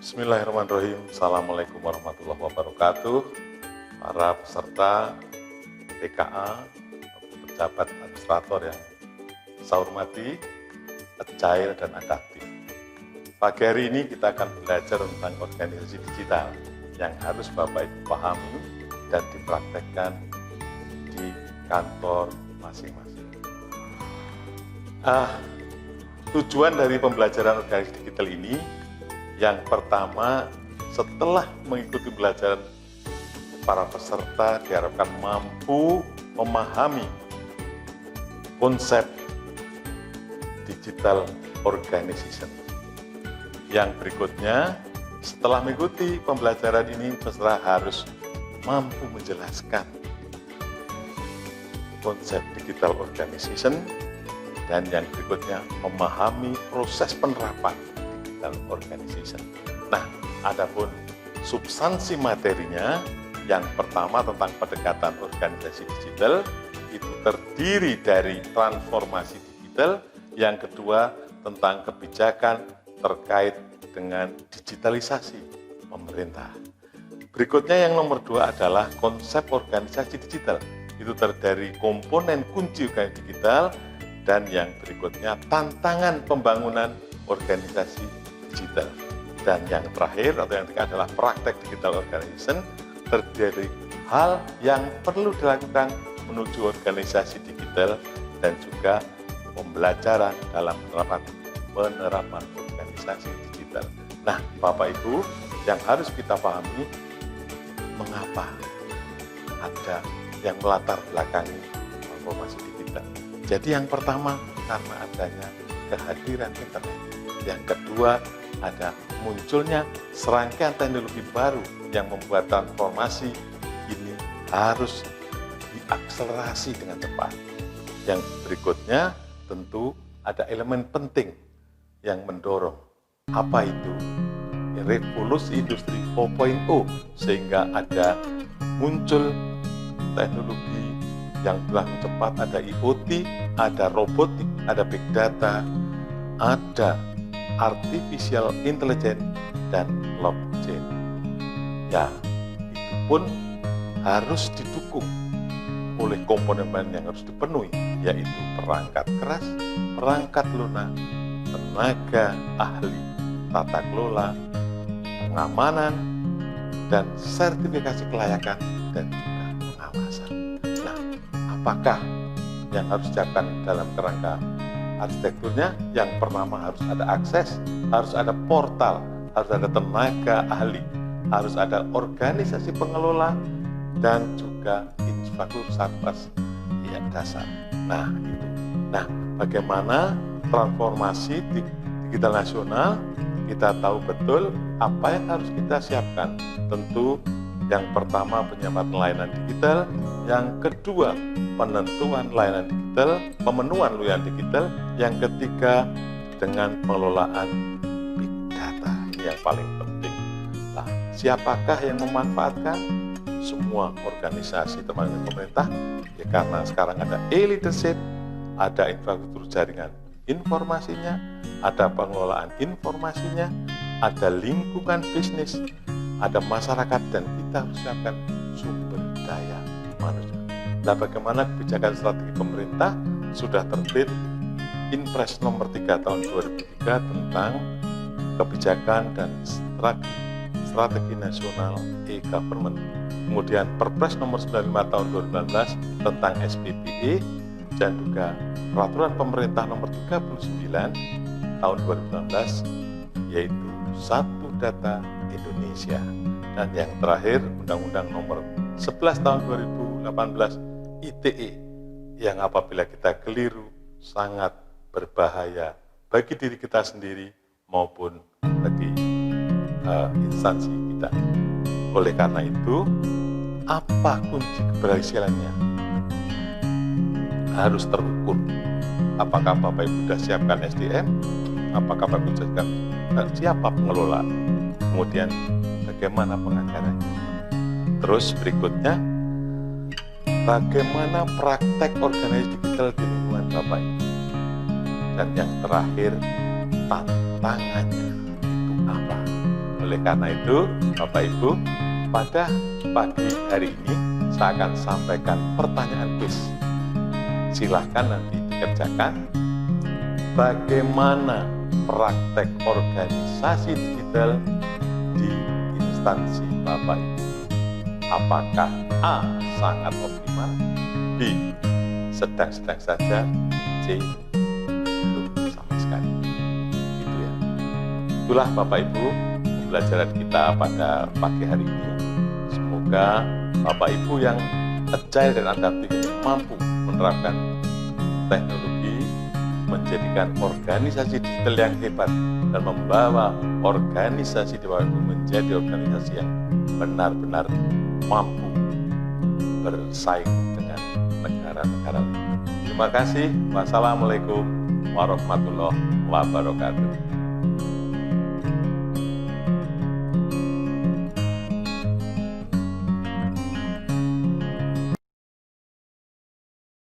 Bismillahirrahmanirrahim. Assalamualaikum warahmatullahi wabarakatuh. Para peserta TKA, pejabat administrator yang saya hormati, agile dan adaptif. Pagi hari ini kita akan belajar tentang organisasi digital yang harus Bapak Ibu pahami dan dipraktekkan di kantor masing-masing. Tujuan dari pembelajaran organisasi digital ini, yang pertama, setelah mengikuti pembelajaran, para peserta diharapkan mampu memahami konsep digital organization. Yang berikutnya, setelah mengikuti pembelajaran ini, peserta harus mampu menjelaskan konsep digital organization, dan yang berikutnya memahami proses penerapan digital organization. Nah, adapun substansi materinya, yang pertama tentang pendekatan organisasi digital, itu terdiri dari transformasi digital, yang kedua tentang kebijakan terkait dengan digitalisasi pemerintah. Berikutnya yang nomor 2 adalah konsep organisasi digital, itu terdiri dari komponen kunci organisasi digital, dan yang berikutnya tantangan pembangunan organisasi digital. Dan yang terakhir atau yang ketiga adalah praktek digital organization, terdiri dari hal yang perlu dilakukan menuju organisasi digital dan juga pembelajaran dalam penerapan organisasi digital. Nah, Bapak Ibu, yang harus kita pahami, mengapa ada yang melatar belakangi transformasi digital. Jadi yang pertama, karena adanya kehadiran internet. Yang kedua, ada munculnya serangkaian teknologi baru yang membuat transformasi ini harus diakselerasi dengan cepat. Yang berikutnya, tentu ada elemen penting yang mendorong. Apa itu? Revolusi industri 4.0, sehingga ada muncul teknologi yang telah cepat, ada IoT, ada robotik, ada big data, ada artificial intelligence, dan blockchain. Ya, itu pun harus didukung oleh komponen yang harus dipenuhi, yaitu perangkat keras, perangkat lunak, tenaga ahli, tata kelola, pengamanan, dan sertifikasi kelayakan, dan juga pengawasan. Nah, apakah yang harus disiapkan dalam kerangka arsitekturnya? Yang pertama, harus ada akses, harus ada portal, harus ada tenaga ahli, harus ada organisasi pengelola, dan juga infrastruktur sarpas yang dasar. Nah, itu. Nah, bagaimana transformasi digital nasional? Kita tahu betul apa yang harus kita siapkan. Tentu yang pertama penyiapan layanan digital, yang kedua penentuan layanan digital, pemenuhan layanan digital, yang ketiga dengan pengelolaan big data. Ini yang paling penting. Nah, siapakah yang memanfaatkan? Semua organisasi termasuk pemerintah, ya, karena sekarang ada e-leadership, ada infrastruktur jaringan informasinya, ada pengelolaan informasinya, ada lingkungan bisnis, ada masyarakat, dan kita harus siapkan sumber daya manusia. Nah, bagaimana kebijakan strategi pemerintah? Sudah terbit Inpres nomor 3 tahun 2003 tentang kebijakan dan strategi nasional e-government. Kemudian Perpres nomor 95 tahun 2019 tentang SPPE, dan juga peraturan pemerintah nomor 39 tahun 2019, yaitu Satu Data Indonesia. Dan yang terakhir, Undang-Undang nomor 11 tahun 2018 ITE, yang apabila kita keliru sangat berbahaya bagi diri kita sendiri maupun bagi instansi kita. Oleh karena itu, apa kunci keberhasilannya? Harus terukur. Apakah Bapak Ibu sudah siapkan SDM? Apakah Bapak Ibu sudah siapkan siapa pengelola? Kemudian bagaimana penganggarannya? Terus berikutnya, bagaimana praktek organisasi digital di lingkungan Bapak Ibu? Dan yang terakhir, tantangannya itu apa? Oleh karena itu, Bapak Ibu, pada pagi hari ini saya akan sampaikan pertanyaan kuis. Silahkan nanti dikerjakan. Bagaimana praktek organisasi digital di instansi Bapak Ibu? Apakah A. sangat optimal, B. sedang-sedang saja, C. belum sama sekali? Itu ya. Itulah Bapak Ibu pembelajaran kita pada pagi hari ini. Semoga Bapak Ibu yang agile dan adaptif ini mampu menerapkan teknologi, menjadikan organisasi digital yang hebat dan membawa organisasi di Bapak Ibu menjadi organisasi yang benar-benar mampu bersaing dengan negara-negara lain. Terima kasih. Wassalamualaikum warahmatullahi wabarakatuh.